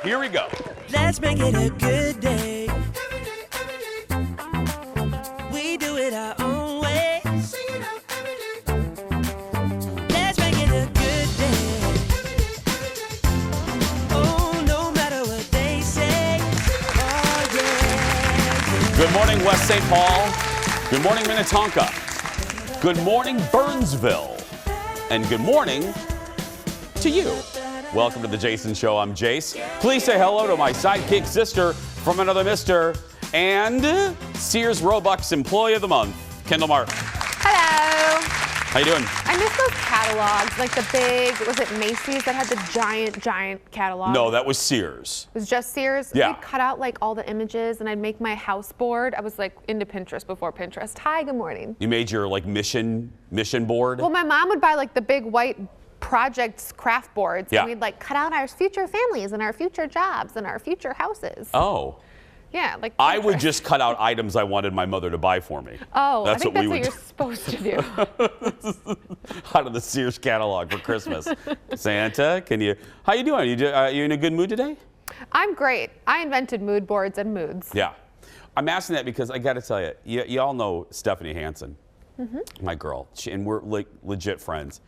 Here we go. Let's make it a good day. We do it our own way. Let's make it a good day. Oh, no matter what they say. Oh, yeah. Good morning, West St. Paul. Good morning, Minnetonka. Good morning, Burnsville. And good morning to you. Welcome to the Jason Show. I'm Jace. Please say hello to my sidekick sister from another mister and Sears Roebuck's Employee of the Month, Kendall Mark. Hello. How you doing? I miss those catalogs, like the big, was it Macy's that had the giant catalog? No, that was Sears. It was just Sears? Yeah. I'd cut out like all the images and I'd make my house board. I was like into Pinterest before Pinterest. Hi, good morning. You made your like mission board? Well, my mom would buy like the big white projects craft boards. Yeah. And we'd like cut out our future families and our future jobs and our future houses. Oh. Yeah, like I would Pinterest. just cut out items I wanted my mother to buy for me. Oh, that's I think what that's we what would you're supposed to do. out of the Sears catalog for Christmas. Santa, how you doing? You in a good mood today? I'm great. I invented mood boards and moods. Yeah. I'm asking that because I got to tell you, you all know Stephanie Hansen, my girl, and we're like legit friends.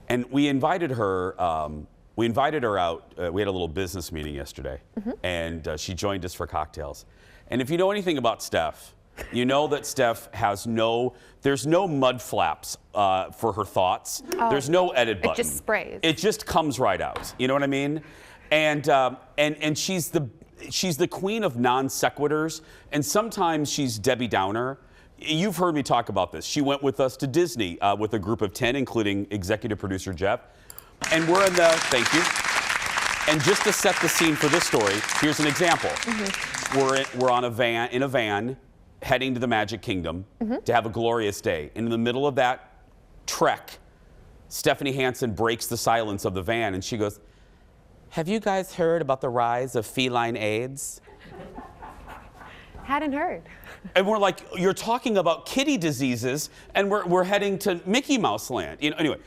And we invited her out. We had a little business meeting yesterday, and she joined us for cocktails. And if you know anything about Steph, you know that Steph there's no mud flaps for her thoughts. Oh, there's no edit button. It just sprays. It just comes right out. You know what I mean? And she's the queen of non sequiturs, and sometimes she's Debbie Downer. You've heard me talk about this. She went with us to Disney with a group of 10, including executive producer Jeff. And we're thank you. And just to set the scene for this story, here's an example. We're in a van, heading to the Magic Kingdom to have a glorious day. And in the middle of that trek, Stephanie Hansen breaks the silence of the van and she goes, "Have you guys heard about the rise of feline AIDS?" Hadn't heard. And we're like, "You're talking about kitty diseases, and we're heading to Mickey Mouse Land." Anyway,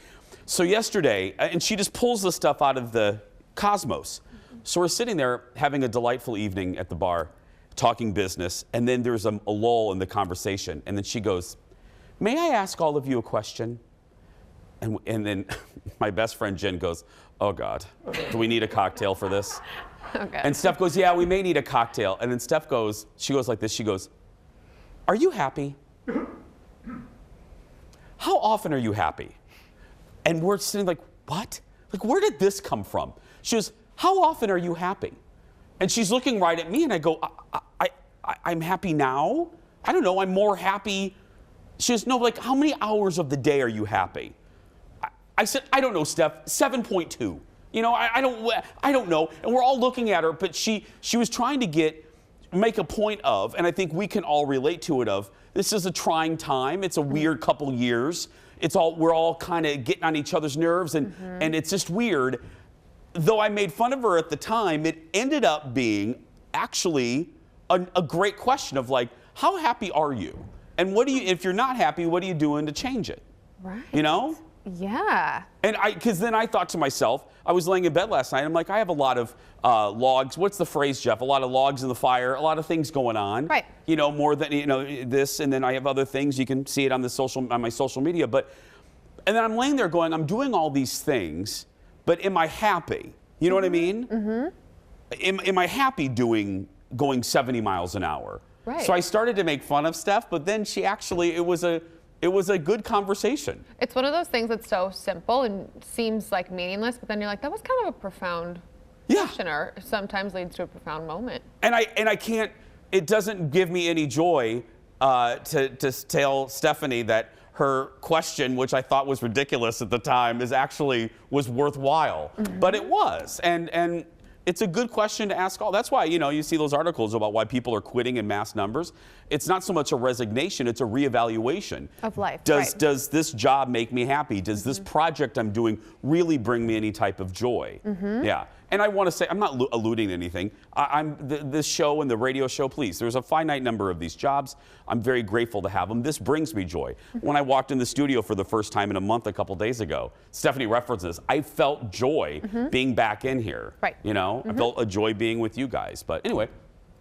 so yesterday, and she just pulls the stuff out of the cosmos. So we're sitting there having a delightful evening at the bar, talking business, and then there's a lull in the conversation, and then she goes, "May I ask all of you a question?" And then my best friend Jen goes, "Oh God, do we need a cocktail for this?" Okay. And Steph goes, "Yeah, we may need a cocktail." And then Steph goes, she goes like this, she goes, "Are you happy? How often are you happy?" And we're sitting like, what? Like, where did this come from? She goes, "How often are you happy?" And she's looking right at me and I go, I'm happy now? I don't know, I'm more happy. She goes, "No, like how many hours of the day are you happy?" I said, "I don't know, Steph, 7.2. You know, I don't know." And we're all looking at her, but she was trying to make a point of, and I think we can all relate to it of, this is a trying time. It's a weird couple years. We're all kind of getting on each other's nerves, and it's just weird. Though I made fun of her at the time, it ended up being actually a great question of like, how happy are you? And if you're not happy, what are you doing to change it? Right. You know? Yeah. And because then I thought to myself, I was laying in bed last night, I'm like, I have a lot of logs. What's the phrase, Jeff? A lot of logs in the fire, a lot of things going on. Right. You know, more than, this, and then I have other things. You can see it on my social media. And then I'm laying there going, I'm doing all these things, but am I happy? You know what I mean? Am I happy going 70 miles an hour? Right. So I started to make fun of Steph, but then it was a good conversation. It's one of those things that's so simple and seems like meaningless, but then you're like, that was kind of a profound question, or sometimes leads to a profound moment. And I can't, it doesn't give me any joy to tell Stephanie that her question, which I thought was ridiculous at the time, was worthwhile. But it was. And it's a good question to ask all. That's why, you see those articles about why people are quitting in mass numbers. It's not so much a resignation, it's a reevaluation. Of life, Does this job make me happy? Does this project I'm doing really bring me any type of joy? Yeah. And I want to say, I'm not alluding to anything. This show and the radio show, please, there's a finite number of these jobs. I'm very grateful to have them. This brings me joy. When I walked in the studio for the first time in a month a couple days ago, Stephanie references, I felt joy being back in here. Right. You know, I felt a joy being with you guys. But anyway,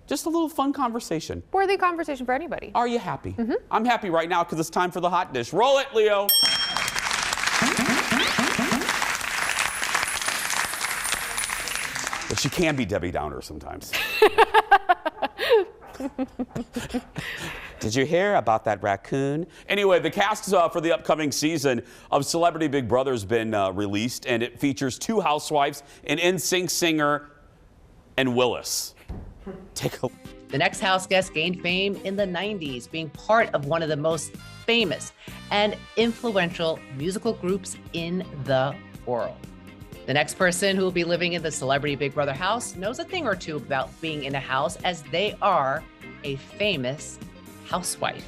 just a little fun conversation. Worthy conversation for anybody. Are you happy? I'm happy right now because it's time for the hot dish. Roll it, Leo. But she can be Debbie Downer sometimes. Did you hear about that raccoon? Anyway, the cast for the upcoming season of Celebrity Big Brother has been released, and it features 2 housewives, an NSYNC singer, and Willis. Take a The next house guest gained fame in the 90s, being part of one of the most famous and influential musical groups in the world. The next person who will be living in the Celebrity Big Brother house knows a thing or two about being in a house, as they are a famous housewife.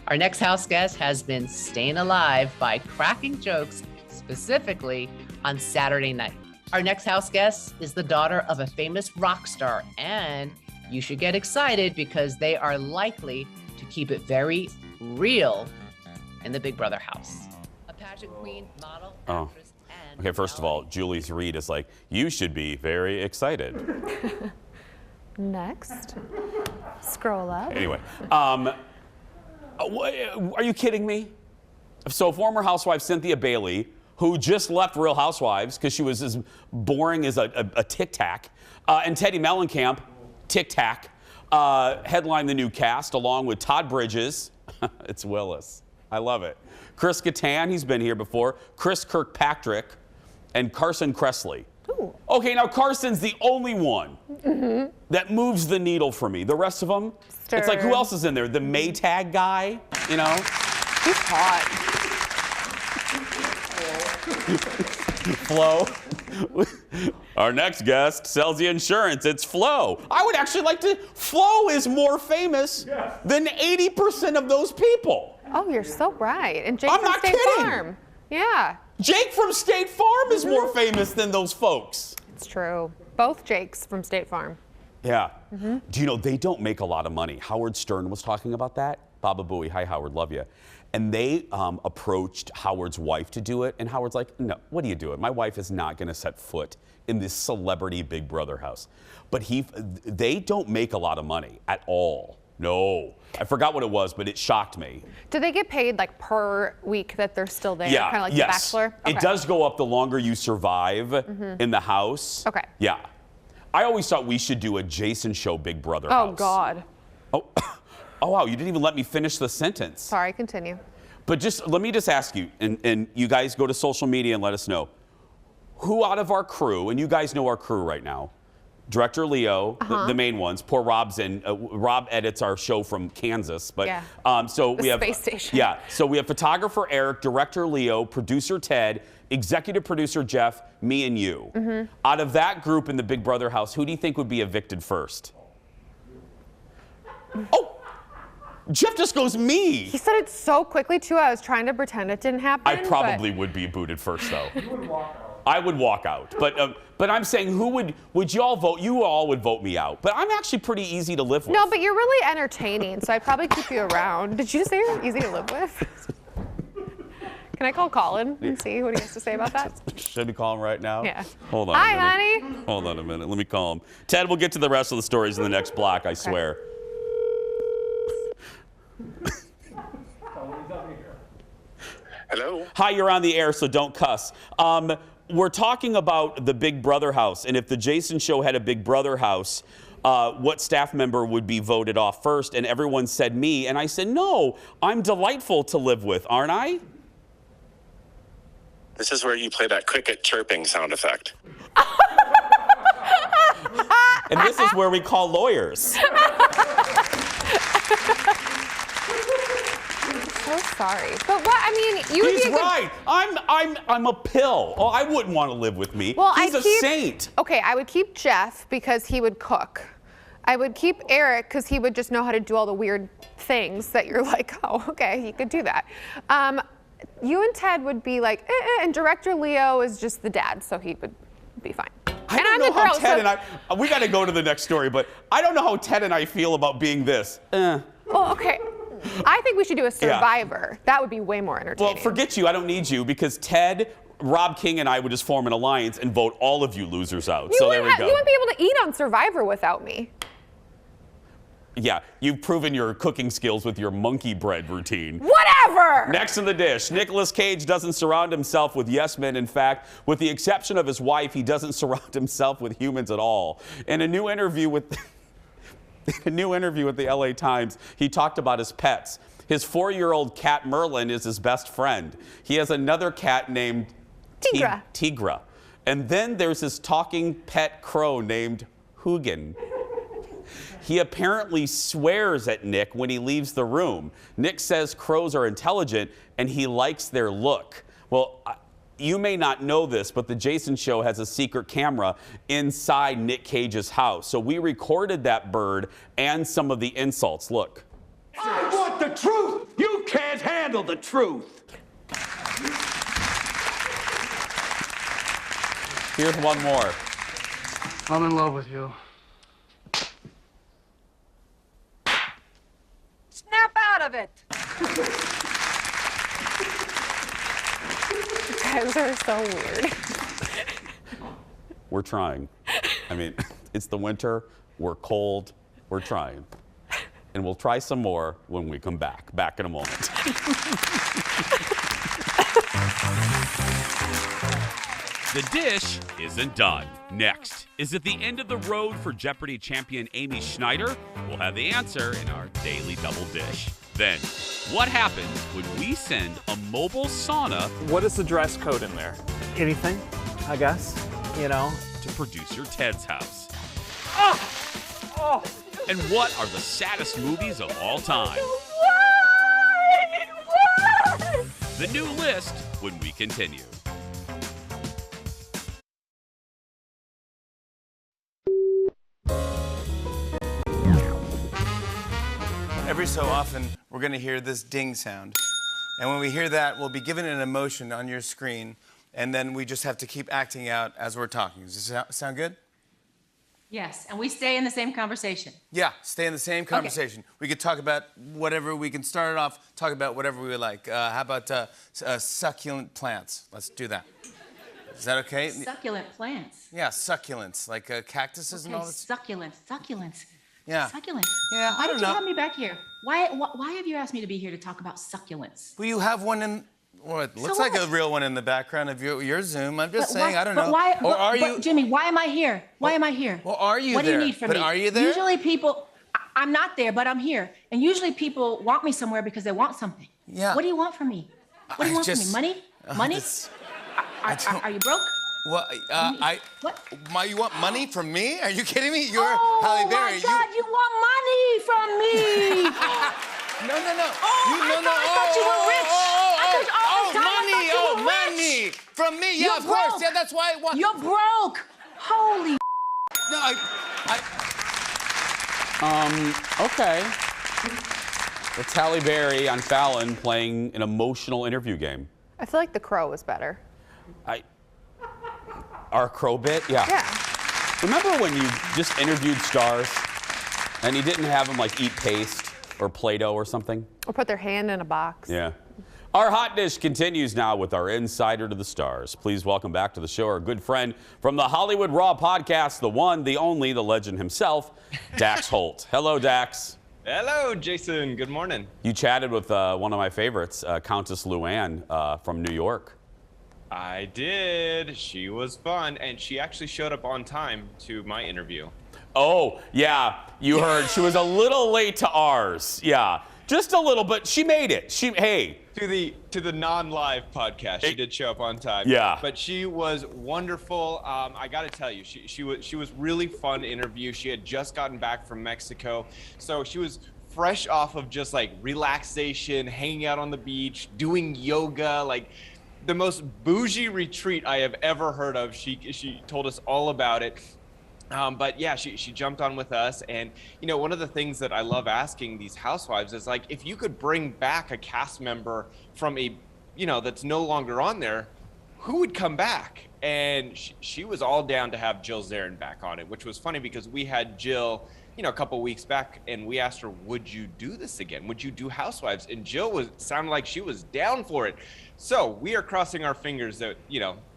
Our next house guest has been staying alive by cracking jokes, specifically on Saturday night. Our next house guest is the daughter of a famous rock star, and you should get excited because they are likely to keep it very real in the Big Brother house. A pageant queen, model, actress, and Okay, first of all, Julie's read is like, you should be very excited. Next. Scroll up. Anyway, are you kidding me? So former housewife Cynthia Bailey, who just left Real Housewives because she was as boring as a Tic Tac, and Teddy Mellencamp, Tic Tac, headlined the new cast along with Todd Bridges. It's Willis. I love it. Chris Kattan, he's been here before. Chris Kirkpatrick, and Carson Kressley. Ooh. Okay, now Carson's the only one that moves the needle for me. The rest of them, it's like, who else is in there? The Maytag guy, you know? He's hot. Flo. Our next guest sells the insurance. It's Flo. I would actually like to. Flo is more famous than 80% of those people. Oh, you're so right. And Jake I'm from not State kidding. Farm. Yeah. Jake from State Farm is more famous than those folks. It's true. Both Jakes from State Farm. Yeah. Do you know, they don't make a lot of money. Howard Stern was talking about that. Baba Booey. Hi, Howard. Love you. And they approached Howard's wife to do it. And Howard's like, no, what are you doing? My wife is not going to set foot in this Celebrity Big Brother house. But they don't make a lot of money at all. No. I forgot what it was, but it shocked me. Do they get paid like per week that they're still there? Yeah. Kind of like yes. The Bachelor? Okay. It does go up the longer you survive in the house. Okay. Yeah. I always thought we should do a Jason Show Big Brother house. Oh, God. Oh. Oh, wow, you didn't even let me finish the sentence. Sorry, continue. But let me just ask you, and you guys go to social media and let us know, who out of our crew, and you guys know our crew right now, Director Leo, the main ones. Poor Rob's in. Rob edits our show from Kansas, but yeah. So we have space station. Yeah, so we have photographer Eric, director Leo, producer Ted, executive producer Jeff, me and you. Out of that group in the Big Brother house, who do you think would be evicted first? Oh, Jeff just goes me. He said it so quickly too. I was trying to pretend it didn't happen. I probably would be booted first though. You would walk out. I would walk out, but I'm saying, who would you all vote? You all would vote me out, but I'm actually pretty easy to live with. No, but you're really entertaining, so I'd probably keep you around. Did you say you're easy to live with? Can I call Colin and see what he has to say about that? Should we call him right now? Yeah. Hold on. Hi, a minute. honey. Hold on a minute. Let me call him. Ted, we'll get to the rest of the stories in the next block. I swear. Hello? Hi, you're on the air, so don't cuss. We're talking about the Big Brother house, and if the Jason Show had a Big Brother house, what staff member would be voted off first? And everyone said me, and I said, no, I'm delightful to live with, aren't I? This is where you play that cricket chirping sound effect. And this is where we call lawyers. So sorry, but what? I mean, you would He's be a good... right. I'm a pill. Oh, I wouldn't want to live with me. Well, He's a saint. Okay, I would keep Jeff because he would cook. I would keep Eric because he would just know how to do all the weird things that you're like, oh, okay, he could do that. You and Ted would be like, and Director Leo is just the dad, so he would be fine. I And don't I'm know the how girl, Ted so- and I, we got to go to the next story, but I don't know how Ted and I feel about being this. Well, okay. I think we should do a Survivor. That would be way more entertaining. Well, forget you. I don't need you because Ted, Rob King, and I would just form an alliance and vote all of you losers out. So there we go. You wouldn't be able to eat on Survivor without me. Yeah, you've proven your cooking skills with your monkey bread routine. Whatever! Next in the dish, Nicolas Cage doesn't surround himself with yes men. In fact, with the exception of his wife, he doesn't surround himself with humans at all. In a new interview with the LA Times, he talked about his pets. His 4-year-old cat Merlin is his best friend. He has another cat named Tigra. And then there's his talking pet crow named Hugin. He apparently swears at Nick when he leaves the room. Nick says crows are intelligent and he likes their look. Well, you may not know this, but the Jason Show has a secret camera inside Nick Cage's house. So we recorded that bird and some of the insults. Look. I want the truth! You can't handle the truth! Here's one more. I'm in love with you. Snap out of it! You guys are so weird. We're trying. I mean, it's the winter, we're cold, we're trying. And we'll try some more when we come back. Back in a moment. The dish isn't done. Next, is it the end of the road for Jeopardy champion Amy Schneider? We'll have the answer in our daily double dish. Then, what happens when we send a mobile sauna What is the dress code in there? Anything, I guess, you know? to producer Ted's house? Oh! And what are the saddest movies of all time? Why? The new list when we continue. Every so often, we're going to hear this ding sound. And when we hear that, we'll be given an emotion on your screen, and then we just have to keep acting out as we're talking. Does this sound good? Yes, and we stay in the same conversation. Yeah, stay in the same conversation. We could talk about whatever, we can start it off, talk about whatever we would like. How about succulent plants? Let's do that. Is that okay? Succulent plants. Yeah, succulents, like cactuses and all this. Succulents. Yeah. Succulents. Yeah, I Why don't did you know. have me back here? Why have you asked me to be here to talk about succulents? Well, you have one in, well, it looks like a real one in the background of your Zoom. I'm just But saying, why- I don't but know. Why, Or are but, you? Jimmy, why am I here? Why am I here? Well, are you what there? do you need from But me? are you there? Usually people, I'm not there, but I'm here. And usually people want me somewhere because they want something. Yeah. What do you want from me? What do you want from me? Money? Money? this- Are you broke? Well, What? you want money from me? Are you kidding me? You're Oh Halle Berry. my God! You want money from me? No. I thought you were rich. I thought money! you were rich. Money from me. Yeah, You're of course. broke. Yeah, that's why I want. You're broke. Holy. No, Okay. It's Halle Berry on Fallon playing an emotional interview game. I feel like the crow was better. Our crow bit? Yeah. Remember when you just interviewed stars and you didn't have them like eat paste or Play-Doh or something? Or put their hand in a box. Yeah. Our hot dish continues now with our insider to the stars. Please welcome back to the show our good friend from the Hollywood Raw podcast, the one, the only, the legend himself, Dax Holt. Hello, Dax. Hello, Jason. Good morning. You chatted with one of my favorites, Countess Luann from New York. I did. She was fun, and she actually showed up on time to my interview. Oh, yeah. You heard she was a little late to ours. Yeah. Just a little, but she made it. To the non-live podcast, she did show up on time. Yeah. But she was wonderful. I got to tell you, she was really fun to interview. She had just gotten back from Mexico, so she was fresh off of just like relaxation, hanging out on the beach, doing yoga, like the most bougie retreat I have ever heard of. She told us all about it. But yeah, she jumped on with us. And, you know, one of the things that I love asking these housewives is like, if you could bring back a cast member from that's no longer on there, who would come back? And she was all down to have Jill Zarin back on it, which was funny because we had Jill, a couple weeks back, and we asked her, would you do this again? Would you do Housewives? And Jill sounded like she was down for it. So we are crossing our fingers that,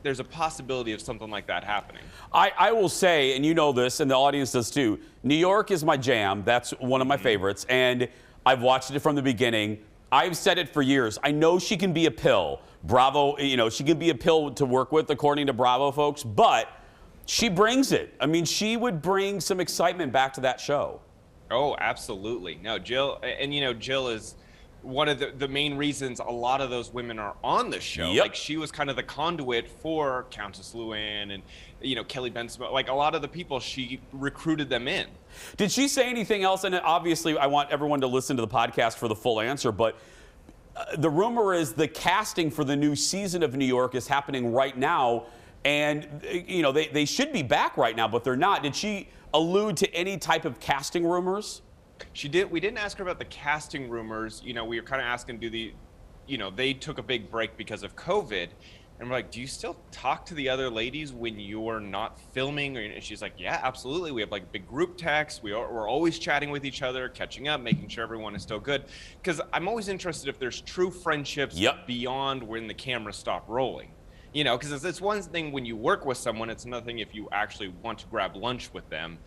there's a possibility of something like that happening. I will say, and you know this, and the audience does too, New York is my jam. That's one of my favorites. And I've watched it from the beginning. I've said it for years. I know she can be a pill. Bravo, she can be a pill to work with, according to Bravo folks, but she brings it. I mean, she would bring some excitement back to that show. Oh, absolutely. No, Jill, and Jill is one of the main reasons a lot of those women are on the show. Yep. Like, she was kind of the conduit for Countess Luann and, Kelly Benson. Like, a lot of the people, she recruited them in. Did she say anything else? And obviously, I want everyone to listen to the podcast for the full answer, but the rumor is the casting for the new season of New York is happening right now. And, they should be back right now, but they're not. Did she allude to any type of casting rumors? She did. We didn't ask her about the casting rumors. We were kind of asking, they took a big break because of COVID. And we're like, do you still talk to the other ladies when you're not filming? And she's like, yeah, absolutely. We have like big group texts. We're always chatting with each other, catching up, making sure everyone is still good. Because I'm always interested if there's true friendships beyond when the cameras stop rolling. Because it's one thing when you work with someone, it's another thing if you actually want to grab lunch with them,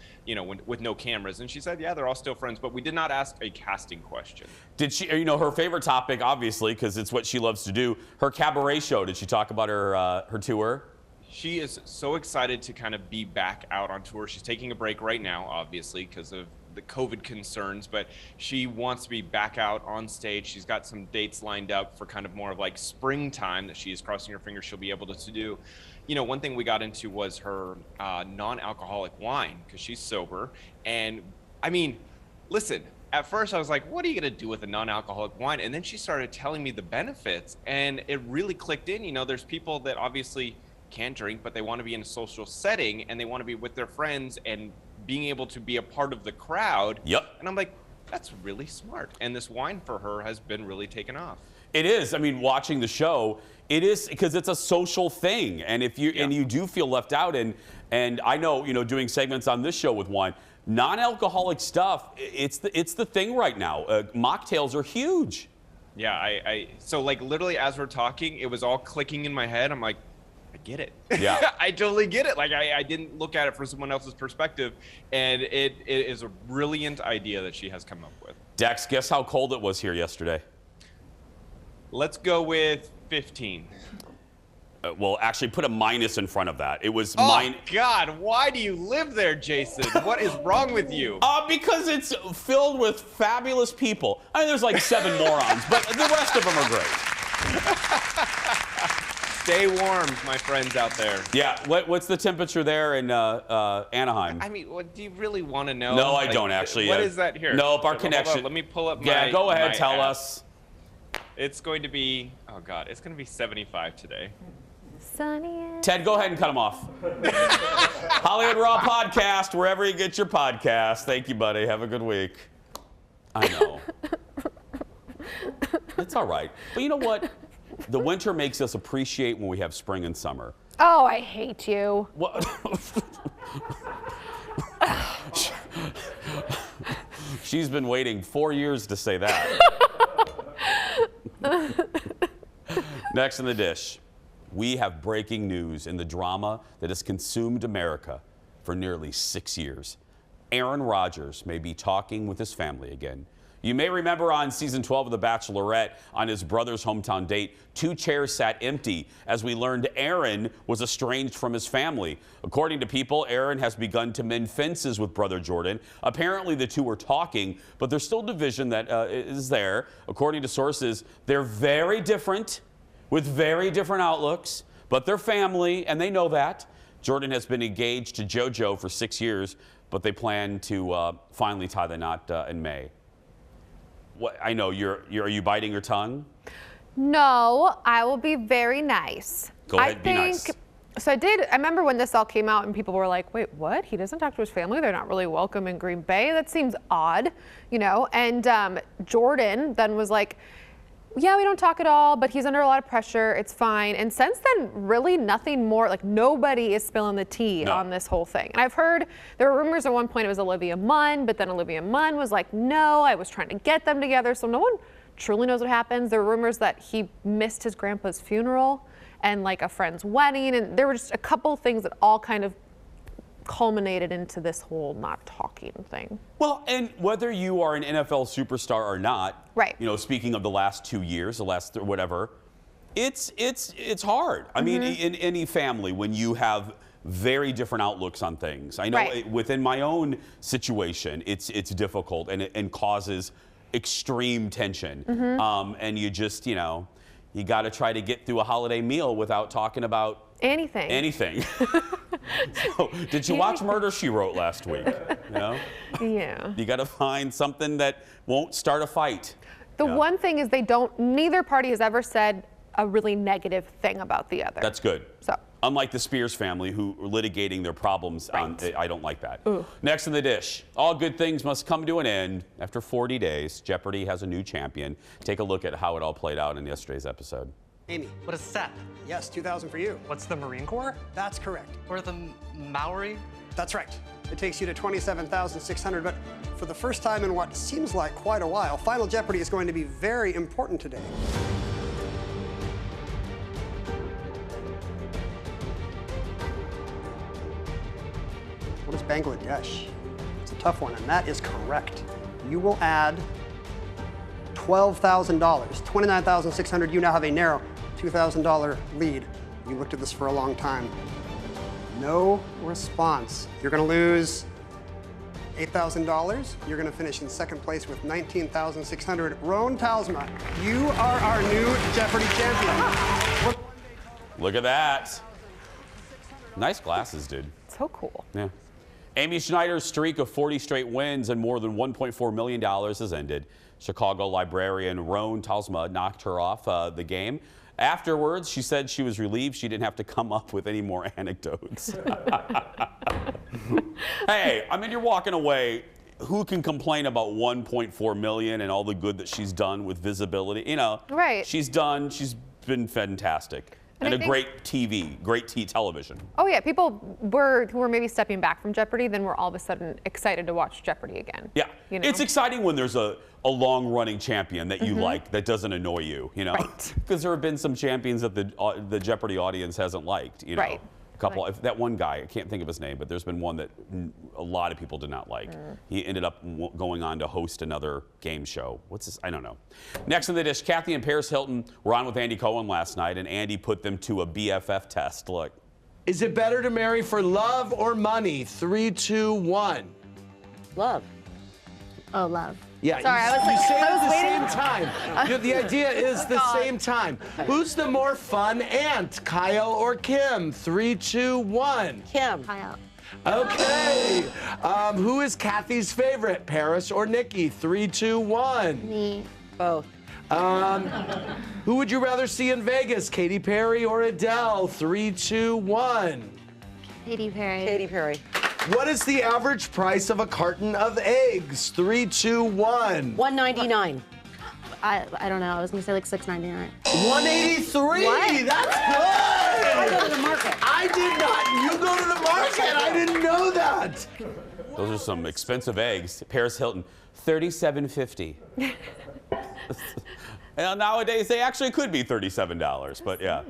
with no cameras. And she said, yeah, they're all still friends, but we did not ask a casting question. Did she, her favorite topic, obviously, because it's what she loves to do, her cabaret show. Did she talk about her tour? She is so excited to kind of be back out on tour. She's taking a break right now, obviously, because of the COVID concerns, but she wants to be back out on stage. She's got some dates lined up for kind of more of like springtime that she is crossing her fingers she'll be able to do. One thing we got into was her non-alcoholic wine, because she's sober. And I mean, listen, at first I was like, what are you going to do with a non-alcoholic wine? And then she started telling me the benefits, and it really clicked in. There's people that obviously can't drink, but they want to be in a social setting and they want to be with their friends and being able to be a part of the crowd. Yep. And I'm like, that's really smart. And this wine for her has been really taken off. It is. I mean, watching the show, it is, because it's a social thing. And if you and you do feel left out, and I know, doing segments on this show with wine, non-alcoholic stuff, it's the thing right now. Mocktails are huge. Yeah, so like literally as we're talking, it was all clicking in my head. I'm like, I get it. Yeah. I totally get it. Like I didn't look at it from someone else's perspective, and it is a brilliant idea that she has come up with. Dax, guess how cold it was here yesterday? Let's go with 15. Well, actually, put a minus in front of that. It was God, why do you live there, Jason? What is wrong with you? Because it's filled with fabulous people. I mean, there's like 7 morons, but the rest of them are great. Stay warm, my friends out there. Yeah, what's the temperature there in Anaheim? I mean, what, do you really want to know? No, I don't actually. What is that here? Nope, our connection. Let me pull up my Yeah, go ahead, my tell app. us. It's going to be, oh God, it's going to be 75 today. Sunny. Ted, go ahead and cut him off. Hollywood Raw Podcast, wherever you get your podcast. Thank you, buddy. Have a good week. I know. It's all right. But you know what? The winter makes us appreciate when we have spring and summer. Oh, I hate you. What? She's been waiting 4 years to say that. Next in the dish, we have breaking news in the drama that has consumed America for nearly 6 years. Aaron Rodgers may be talking with his family again. You may remember on season 12 of The Bachelorette, on his brother's hometown date, 2 chairs sat empty as we learned Aaron was estranged from his family. According to People, Aaron has begun to mend fences with brother Jordan. Apparently the two are talking, but there's still division that is there. According to sources, they're very different, with very different outlooks, but they're family, and they know that. Jordan has been engaged to JoJo for 6 years, but they plan to finally tie the knot in May. What, I know, are you biting your tongue? No, I will be very nice. Go ahead, be nice. So I remember when this all came out and people were like, wait, what? He doesn't talk to his family? They're not really welcome in Green Bay? That seems odd, And Jordan then was like, yeah, we don't talk at all, but he's under a lot of pressure. It's fine. And since then, really nothing more. Like, nobody is spilling the tea on this whole thing. And I've heard there were rumors at one point it was Olivia Munn, but then Olivia Munn was like, no, I was trying to get them together. So no one truly knows what happens. There were rumors that he missed his grandpa's funeral and like a friend's wedding. And there were just a couple things that all kind of culminated into this whole not talking thing. Well, and whether you are an NFL superstar or not, right? You know, speaking of the last 2 years, the last whatever, it's hard. I mean, in any family, when you have very different outlooks on things. I know within my own situation, it's difficult and causes extreme tension. And you just, you know, you got to try to get through a holiday meal without talking about anything. So, did you watch Murder, She Wrote last week? You know? Yeah. You got to find something that won't start a fight. The one thing is neither party has ever said a really negative thing about the other. That's good. So. Unlike the Spears family who are litigating their problems, I don't like that. Next in the dish, all good things must come to an end. After 40 days, Jeopardy has a new champion. Take a look at how it all played out in yesterday's episode. Amy. What is SEP? Yes, 2,000 for you. What's the Marine Corps? That's correct. Or the Maori? That's right. It takes you to 27,600, but for the first time in what seems like quite a while, Final Jeopardy is going to be very important today. What is Bangladesh? It's a tough one, and that is correct. You will add $12,000, 29,600. You now have a narrow $2,000 lead. You looked at this for a long time. No response. You're going to lose $8,000. You're going to finish in second place with 19,600. Roan Talsma, you are our new Jeopardy champion. Look at that. Nice glasses, dude. So cool. Yeah. Amy Schneider's streak of 40 straight wins and more than $1.4 million has ended. Chicago librarian Roan Talsma knocked her off the game. Afterwards, she said she was relieved she didn't have to come up with any more anecdotes. Hey, I mean, you're walking away. Who can complain about 1.4 million and all the good that she's done with visibility? You know, she's been fantastic. And a great television. Oh yeah, people who were maybe stepping back from Jeopardy, then were all of a sudden excited to watch Jeopardy again. Yeah, you know? It's exciting when there's a long-running champion that you like, that doesn't annoy you, you know? Because there have been some champions that the Jeopardy audience hasn't liked, you know? That one guy, I can't think of his name, but there's been one that a lot of people did not like. He ended up going on to host another game show. What's this? I don't know. Next in the dish, Kathy and Paris Hilton were on with Andy Cohen last night, and Andy put them to a BFF test. Look. Is it better to marry for love or money? 3, 2, 1. Love. Oh, love. Yeah, sorry, you say it at the same time. The idea is the same time. Who's the more fun aunt, Kyle or Kim? 3, 2, 1. Kim. Kyle. Okay. Who is Kathy's favorite, Paris or Nikki? 3, 2, 1. Me. Both. Who would you rather see in Vegas, Katy Perry or Adele? 3, 2, 1. Katy Perry. Katy Perry. What is the average price of a carton of eggs? 3, 2, 1. $1.99. I don't know. I was gonna say like $6.99. $1.83. What? That's good. I go to the market. I did not. You go to the market. I didn't know that. Those are some expensive eggs. Paris Hilton, $37.50. And nowadays they actually could be $37, but yeah.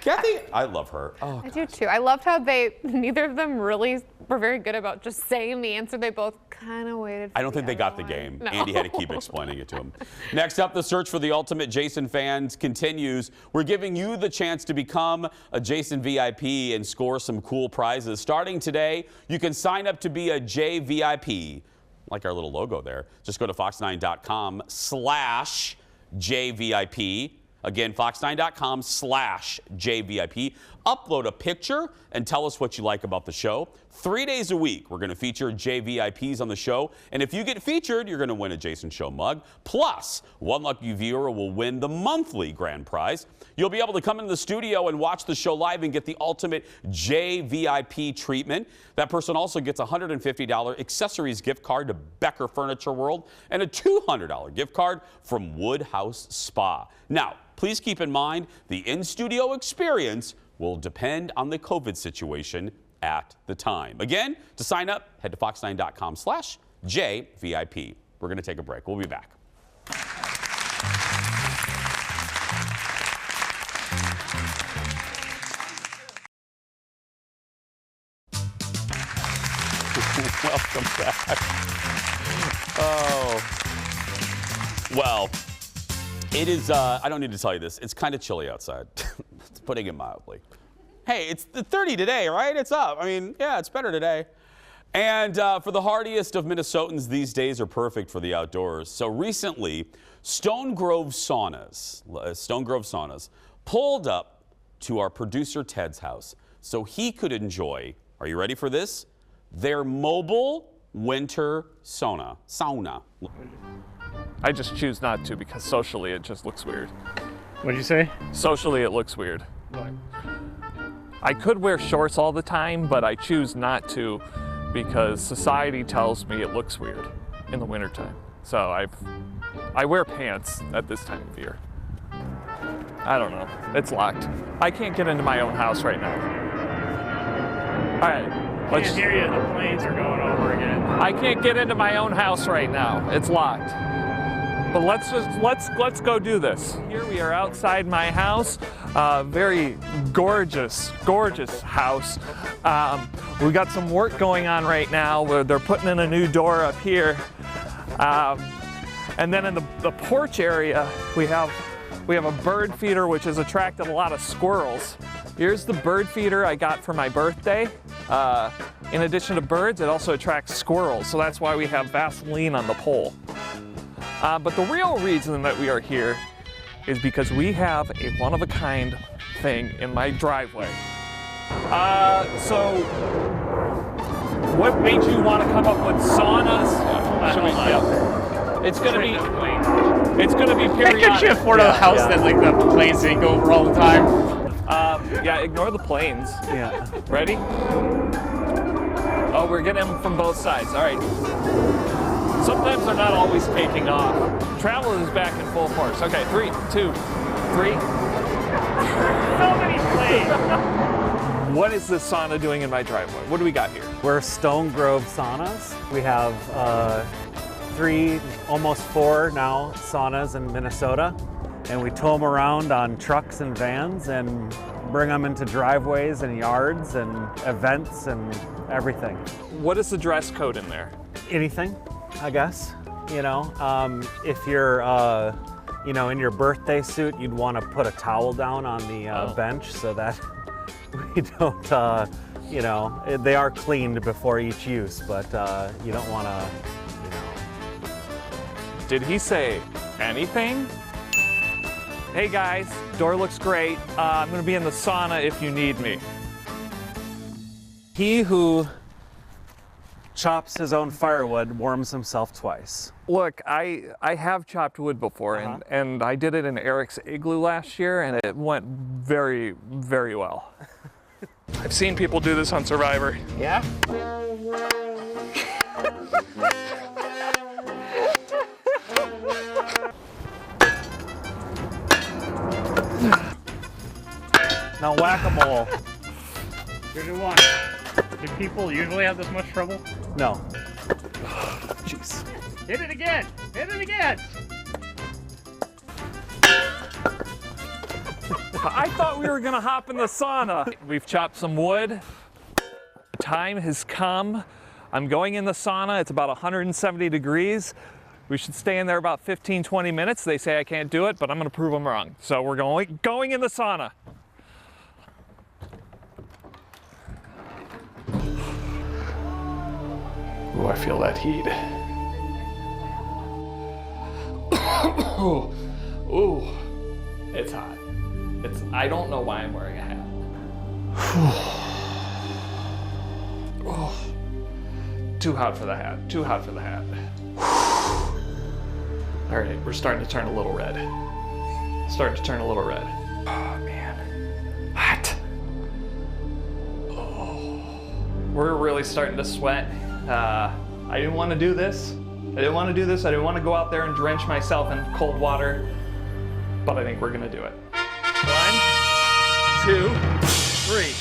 Kathy, I love her. Oh, I do too. I loved how neither of them really were very good about just saying the answer. They both kind of waited for I don't think they got the game. No. Andy had to keep explaining it to him. Next up, the search for the ultimate Jason fans continues. We're giving you the chance to become a Jason VIP and score some cool prizes. Starting today, you can sign up to be a JVIP, like our little logo there. Just go to fox9.com/JVIP. Again, fox9.com/JVIP. Upload a picture and tell us what you like about the show. 3 days a week, we're going to feature JVIPs on the show. And if you get featured, you're going to win a Jason Show mug. Plus, one lucky viewer will win the monthly grand prize. You'll be able to come into the studio and watch the show live and get the ultimate JVIP treatment. That person also gets a $150 accessories gift card to Becker Furniture World and a $200 gift card from Woodhouse Spa. Now, please keep in mind the in-studio experience will depend on the COVID situation at the time. Again, to sign up, head to fox9.com/JVIP. We're going to take a break. We'll be back. Welcome back. Oh, well, it is, I don't need to tell you this. It's kind of chilly outside, putting it mildly. Hey, it's the 30 today, right? It's up. I mean, yeah, it's better today. And for the hardiest of Minnesotans, these days are perfect for the outdoors. So recently, Stone Grove Saunas pulled up to our producer Ted's house so he could enjoy, are you ready for this? Their mobile winter sauna. I just choose not to because socially it just looks weird. What'd you say? Socially it looks weird. What? I could wear shorts all the time, but I choose not to because society tells me it looks weird in the wintertime. So I wear pants at this time of year. I don't know. It's locked. I can't get into my own house right now. All right. I can't hear you. The planes are going over again. I can't get into my own house right now. It's locked. But let's go do this. Here we are outside my house. Very gorgeous house. We got some work going on right now where they're putting in a new door up here. And then in the porch area, we have a bird feeder which has attracted a lot of squirrels. Here's the bird feeder I got for my birthday. In addition to birds, it also attracts squirrels, so that's why we have Vaseline on the pole. But the real reason that we are here is because we have a one-of-a-kind thing in my driveway. So what made you want to come up with saunas? It's gonna be periodic. Could you afford a house that like the planes didn't go over all the time? Yeah, ignore the planes. Yeah. Ready? Oh, we're getting them from both sides. All right. Sometimes they're not always taking off. Travel is back in full force. Okay, 3, 2, 3. So many planes. What is this sauna doing in my driveway? What do we got here? We're Stone Grove Saunas. We have 3, almost 4 now saunas in Minnesota, and we tow them around on trucks and vans and bring them into driveways and yards and events and everything. What is the dress code in there? Anything, I guess. You know, if you're, you know, in your birthday suit, you'd want to put a towel down on the bench so that we don't, you know, they are cleaned before each use, but you don't want to, you know. Did he say anything? Hey guys, door looks great. I'm gonna be in the sauna if you need me. He who chops his own firewood warms himself twice. Look, I have chopped wood before, and I did it in Eric's igloo last year, and it went very, very well. I've seen people do this on Survivor. Yeah? Now whack-a-mole. 3-1. Do people usually have this much trouble? No. Jeez. Hit it again! Hit it again! I thought we were gonna hop in the sauna. We've chopped some wood. The time has come. I'm going in the sauna. It's about 170 degrees. We should stay in there about 15, 20 minutes. They say I can't do it, but I'm gonna prove them wrong. So we're going in the sauna. Ooh, I feel that heat. Ooh, it's hot. I don't know why I'm wearing a hat. Oh, too hot for the hat. Too hot for the hat. All right, we're starting to turn a little red. Starting to turn a little red. Oh, man. Hot. Oh. We're really starting to sweat. I didn't want to do this. I didn't want to go out there and drench myself in cold water, but I think we're going to do it. 1, 2, 3.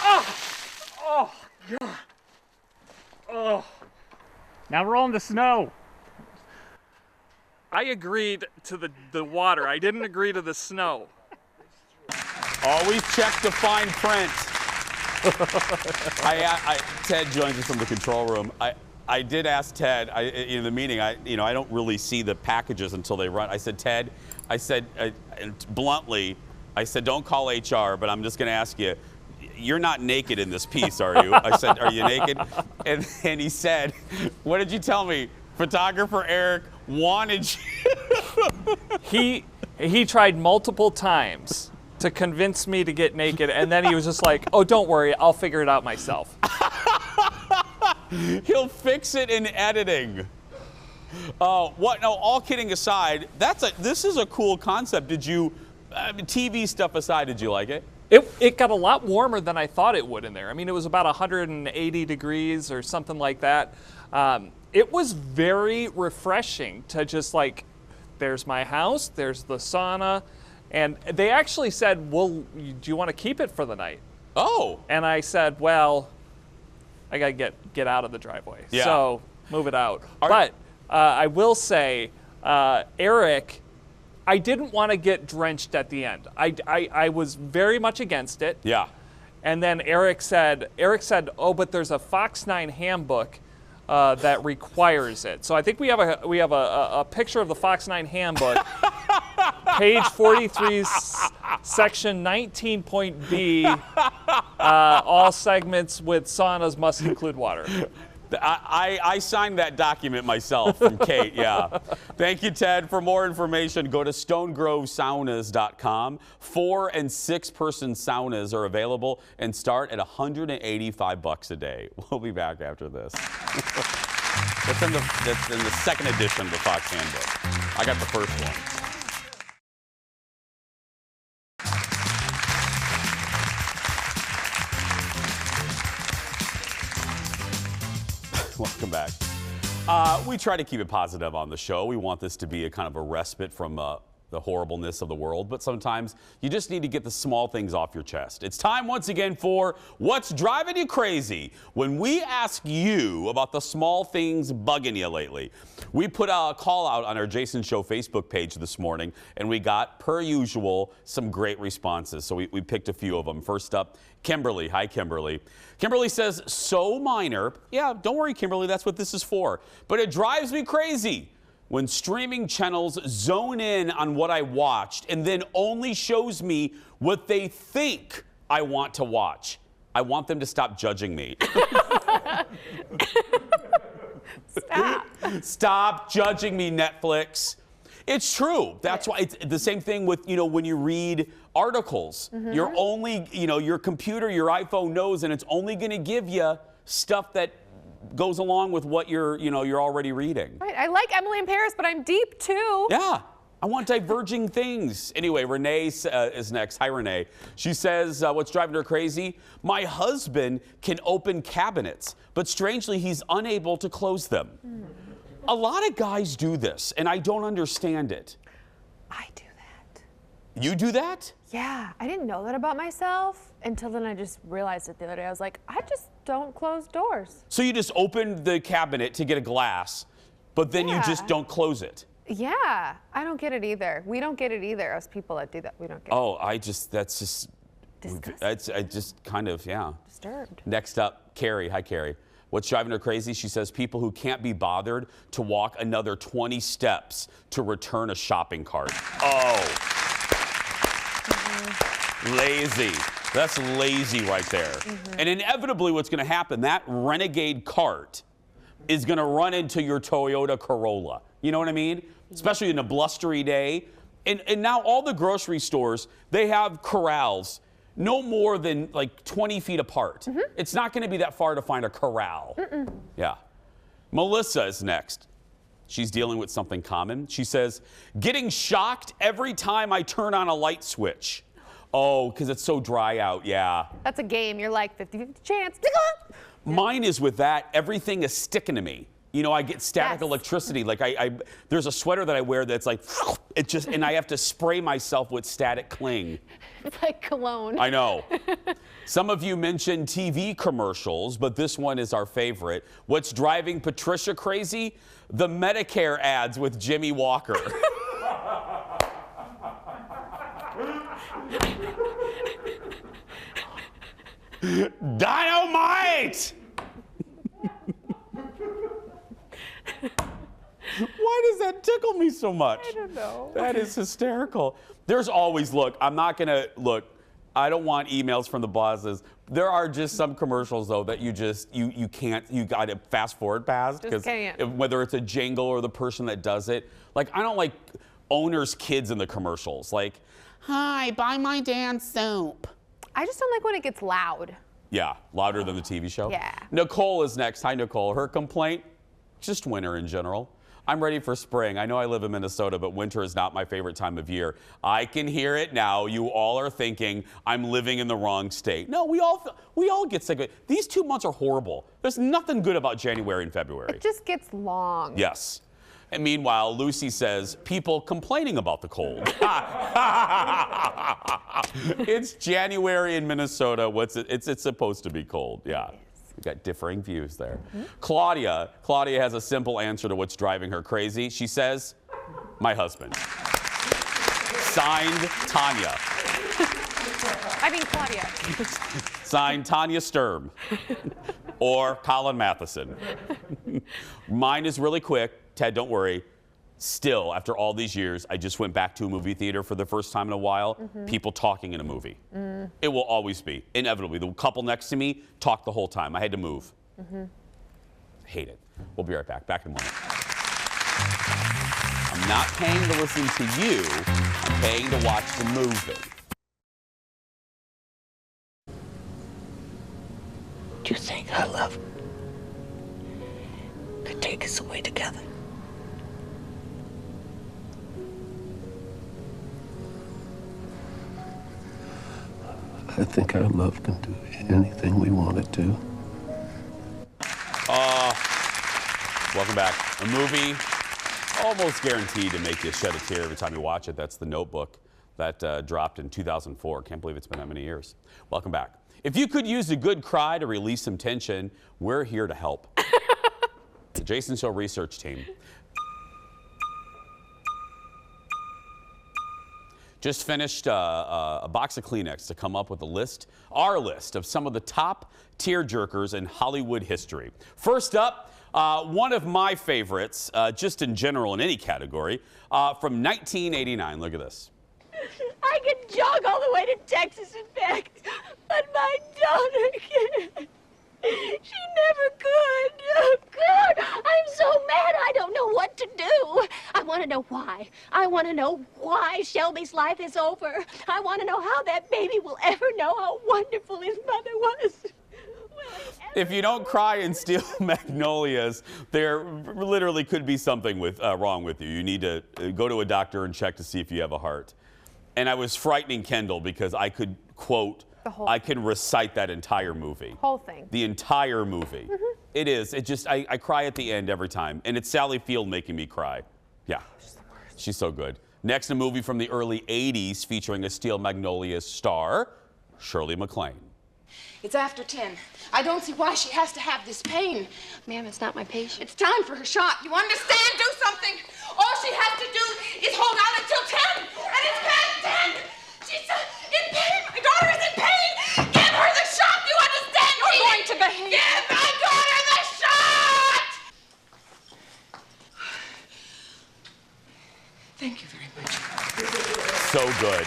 Oh! Oh, God. Oh. Now roll in the snow. I agreed to the water. I didn't agree to the snow. Always check the fine print. Ted joins us from the control room. I did ask Ted in the meeting. I don't really see the packages until they run. I said, Ted, bluntly, I said, don't call HR, but I'm just going to ask you. You're not naked in this piece, are you? I said, are you naked? And he said, what did you tell me? Photographer Eric wanted you. He tried multiple times to convince me to get naked, and then he was just like, oh, don't worry, I'll figure it out myself. He'll fix it in editing. What? No, all kidding aside, this is a cool concept. Did you, TV stuff aside, did you like it? It got a lot warmer than I thought it would in there. I mean, it was about 180 degrees or something like that. It was very refreshing to just like, there's my house, there's the sauna, and they actually said, well, do you want to keep it for the night? Oh. And I said, well, I got to get out of the driveway. Yeah. So move it out. But I will say, Eric, I didn't want to get drenched at the end. I was very much against it. Yeah. And then Eric said, oh, but there's a Fox 9 handbook that requires it. So I think we have a picture of the Fox 9 handbook, page 43, section 19.B. All segments with saunas must include water. I signed that document myself from Kate, yeah. Thank you, Ted. For more information, go to stonegrovesaunas.com. 4- and 6-person saunas are available and start at $185 a day. We'll be back after this. That's in the second edition of the Fox Handbook. I got the first one. Welcome back. We try to keep it positive on the show. We want this to be a kind of a respite from the horribleness of the world, but sometimes you just need to get the small things off your chest. It's time once again for What's Driving You Crazy? When we ask you about the small things bugging you lately. We put a call out on our Jason Show Facebook page this morning, and we got, per usual, some great responses. So we picked a few of them. First up, Kimberly. Hi, Kimberly. Kimberly says, so minor. Yeah, don't worry, Kimberly, that's what this is for. But it drives me crazy when streaming channels zone in on what I watched and then only shows me what they think I want to watch. I want them to stop judging me. Stop. Stop judging me, Netflix. It's true. That's why it's the same thing with, when you read articles. You're only, your computer, your iPhone knows, and it's only going to give you stuff that goes along with what you're already reading. Right. I like Emily in Paris, but I'm deep too. Yeah. I want diverging things. Anyway, Renee is next. Hi, Renee. She says, what's driving her crazy? My husband can open cabinets, but strangely, he's unable to close them. A lot of guys do this, and I don't understand it. I do that. You do that? Yeah. I didn't know that about myself until then I just realized it the other day. I was like, I just don't close doors. So you just open the cabinet to get a glass, but then you just don't close it. Yeah, I don't get it either. We don't get it either. Us people that do that, we don't get it. Oh, I just kind of, yeah. Disturbed. Next up, Carrie. Hi, Carrie. What's driving her crazy? She says people who can't be bothered to walk another 20 steps to return a shopping cart. Oh. Lazy. That's lazy right there. And inevitably what's going to happen, that renegade cart is going to run into your Toyota Corolla. You know what I mean? Especially in a blustery day. And now all the grocery stores, they have corrals. no more than like 20 feet apart. It's not going to be that far to find a corral. Yeah. Melissa is next. She's dealing with something common. She says, getting shocked every time I turn on a light switch. Oh, because it's so dry out, yeah. That's a game. You're like 50-50 chance. Mine is with that, everything is sticking to me. You know, I get static electricity. Like there's a sweater that I wear that's like, it just, and I have to spray myself with static cling. It's like cologne. I know. Some of you mentioned TV commercials, but this one is our favorite. What's driving Patricia crazy? The Medicare ads with Jimmy Walker. Dynamite! Why does that tickle me so much? I don't know. That is hysterical. There's always, look, I don't want emails from the bosses. There are just some commercials, though, that you can't, you got to fast forward past. Just can't. Whether it's a jingle or the person that does it. Like, I don't like owners' kids in the commercials. Like, hi, buy my dance soap. I just don't like when it gets loud. Yeah, louder than the TV show. Yeah. Nicole is next. Hi, Nicole. Her complaint, just winter in general. I'm ready for spring. I know I live in Minnesota, but winter is not my favorite time of year. I can hear it now. You all are thinking I'm living in the wrong state. No, we all get sick of it. These 2 months are horrible. There's nothing good about January and February. It just gets long. Yes. And meanwhile, Lucy says, people complaining about the cold. It's January in Minnesota. It's supposed to be cold. Yeah. We've got differing views there. Claudia has a simple answer to what's driving her crazy. She says, my husband. Signed, Tanya. I mean, Claudia. Signed, Tanya Sturm. Or Colin Matheson. Mine is really quick. Ted, don't worry. Still, after all these years, I just went back to a movie theater for the first time in a while. People talking in a movie. It will always be, inevitably. The couple next to me talked the whole time. I had to move. Hate it. We'll be right back. Back in a moment. I'm not paying to listen to you. I'm paying to watch the movie. Do you think our love could take us away together? I think our love can do anything we want it to. Welcome back. A movie almost guaranteed to make you shed a tear every time you watch it. That's The Notebook that dropped in 2004. Can't believe it's been that many years. Welcome back. If you could use a good cry to release some tension, we're here to help. The Jason Show research team just finished a box of Kleenex to come up with our list of some of the top tearjerkers in Hollywood history. First up, one of my favorites, just in general in any category, from 1989. Look at this. I can jog all the way to Texas and back, but my daughter can't. She never could. Oh, God, I'm so mad I don't know what to do. I want to know why. I want to know why Shelby's life is over. I want to know how that baby will ever know how wonderful his mother was. If you don't cry in Steel Magnolias, there literally could be something wrong with you. You need to go to a doctor and check to see if you have a heart. And I was frightening Kendall because I could quote, I can recite that entire movie. Whole thing. The entire movie. It is. It just, I cry at the end every time. And it's Sally Field making me cry. Yeah. She's so good. Next, a movie from the early 80s featuring a Steel Magnolias star, Shirley MacLaine. It's after 10. I don't see why she has to have this pain. Ma'am, it's not my patient. It's time for her shot. You understand? Do something. All she has to do is hold out until 10. And it's past 10. She's in pain. My daughter is in pain. Give her the shot. You understand? You're going to behave. Give my daughter the shot. Thank you very much. So good.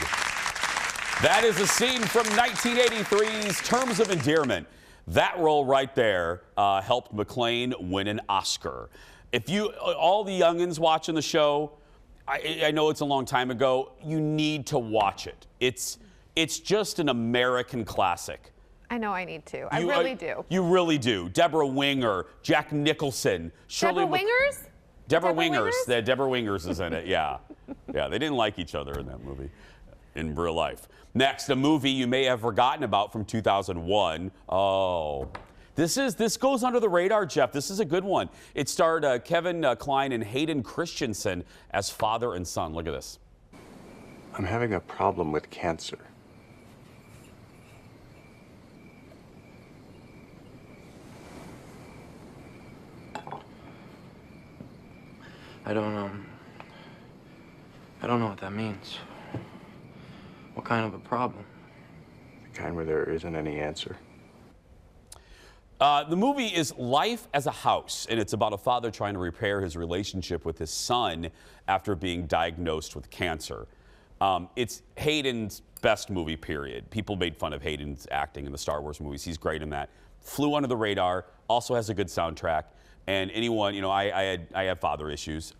That is a scene from 1983's Terms of Endearment. That role right there helped MacLaine win an Oscar. If you, all the youngins watching the show, I know it's a long time ago, you need to watch it. It's just an American classic. I know I need to. I really do. You really do. Deborah Winger, Jack Nicholson, Shirley Deborah Wingers? Deborah Wingers. Deborah Wingers is in it, yeah. Yeah, they didn't like each other in that movie in real life. Next, a movie you may have forgotten about from 2001. Oh, this goes under the radar, Jeff. This is a good one. It starred Kevin Kline and Hayden Christensen as father and son. Look at this. I'm having a problem with cancer. I don't know what that means. What kind of a problem? The kind where there isn't any answer. The movie is Life as a House, and it's about a father trying to repair his relationship with his son after being diagnosed with cancer. It's Hayden's best movie, period. People made fun of Hayden's acting in the Star Wars movies. He's great in that. Flew under the radar, also has a good soundtrack. And anyone, you know, I have father issues.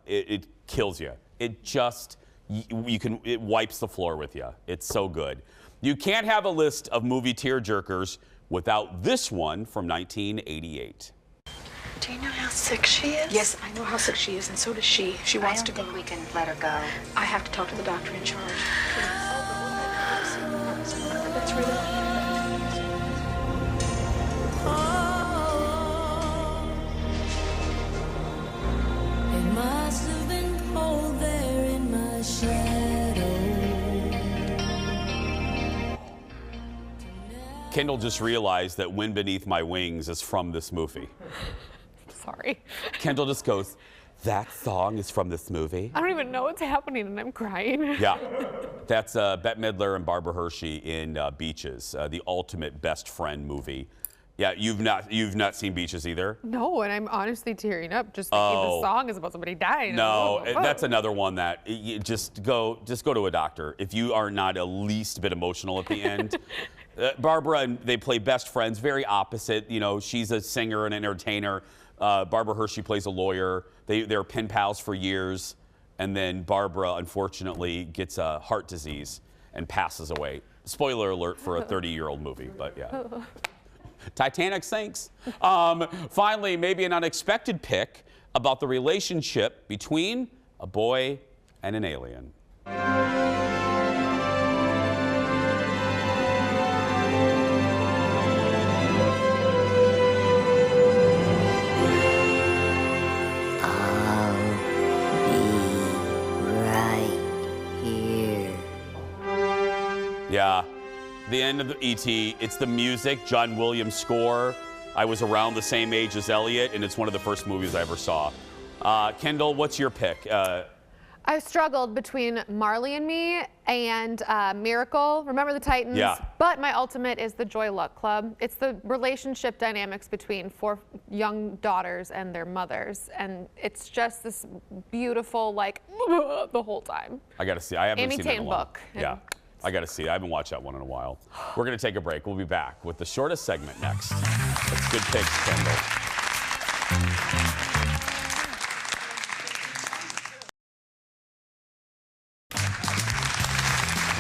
It kills you. It just, it wipes the floor with you. It's so good. You can't have a list of movie tearjerkers without this one from 1988. Do you know how sick she is? Yes, I know how sick she is, and so does she. She wants to go. I don't think we can let her go. I have to talk to the doctor in charge. That's really. It must have been cold there in my shadow. Kendall just realized that Wind Beneath My Wings is from this movie. Sorry. Kendall just goes, that song is from this movie? I don't even know what's happening and I'm crying. Yeah. That's Bette Midler and Barbara Hershey in Beaches, the ultimate best friend movie. Yeah, you've not seen Beaches either? No, and I'm honestly tearing up just thinking the song is about somebody dying. No, that's another one that you just go to a doctor if you are not a least bit emotional at the end. Barbara and they play best friends, very opposite. You know, she's a singer and entertainer. Barbara Hershey plays a lawyer. They're pen pals for years, and then Barbara unfortunately gets a heart disease and passes away. Spoiler alert for a 30-year-old movie, but yeah. Titanic sinks. Finally, maybe an unexpected pick about the relationship between a boy and an alien. Yeah, the end of the E.T., it's the music, John Williams' score. I was around the same age as Elliot, and it's one of the first movies I ever saw. Kendall, what's your pick? I struggled between Marley and Me and Miracle, Remember the Titans. Yeah. But my ultimate is the Joy Luck Club. It's the relationship dynamics between 4 young daughters and their mothers. And it's just this beautiful, like, the whole time. I got to see. I haven't Amy seen that in a while. Book. Yeah. I got to see it. I haven't watched that one in a while. We're going to take a break. We'll be back with the shortest segment next. That's good picks, Kendall.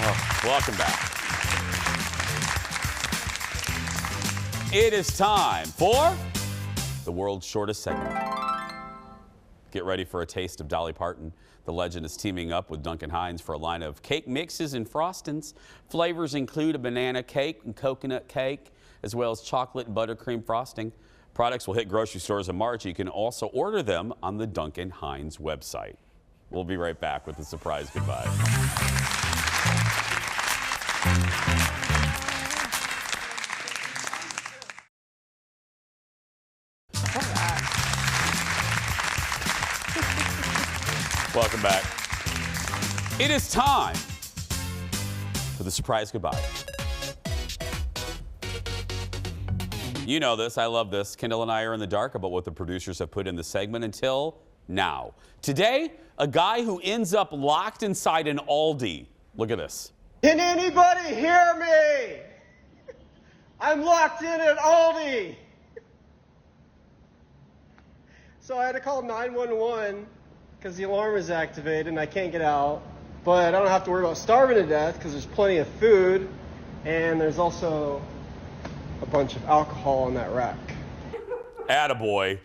Oh, welcome back. It is time for the world's shortest segment. Get ready for a taste of Dolly Parton. The legend is teaming up with Duncan Hines for a line of cake mixes and frostings. Flavors include a banana cake and coconut cake, as well as chocolate and buttercream frosting. Products will hit grocery stores in March. You can also order them on the Duncan Hines website. We'll be right back with the surprise goodbye. Welcome back. It is time for the surprise goodbye. You know this. I love this. Kendall and I are in the dark about what the producers have put in the segment until now. Today, a guy who ends up locked inside an Aldi. Look at this. Can anybody hear me? I'm locked in at Aldi. So I had to call 911 because the alarm is activated and I can't get out. but I don't have to worry about starving to death because there's plenty of food, and there's also a bunch of alcohol on that rack. Attaboy.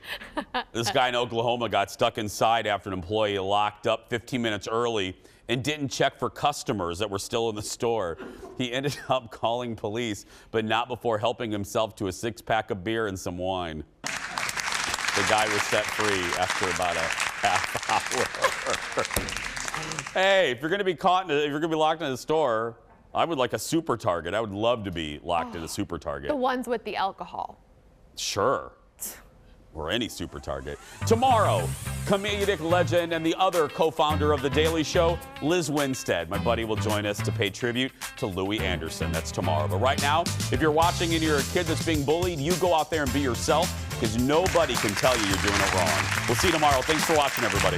This guy in Oklahoma got stuck inside after an employee locked up 15 minutes early and didn't check for customers that were still in the store. He ended up calling police, but not before helping himself to a 6-pack of beer and some wine. The guy was set free after about a half hour. Hey, if you're going to be locked in a store, I would like a super Target. I would love to be locked in a super Target. The ones with the alcohol. Sure. Or any super Target. Tomorrow, comedic legend and the other co-founder of The Daily Show, Liz Winstead. My buddy will join us to pay tribute to Louis Anderson. That's tomorrow. But right now, if you're watching and you're a kid that's being bullied, you go out there and be yourself because nobody can tell you you're doing it wrong. We'll see you tomorrow. Thanks for watching, everybody.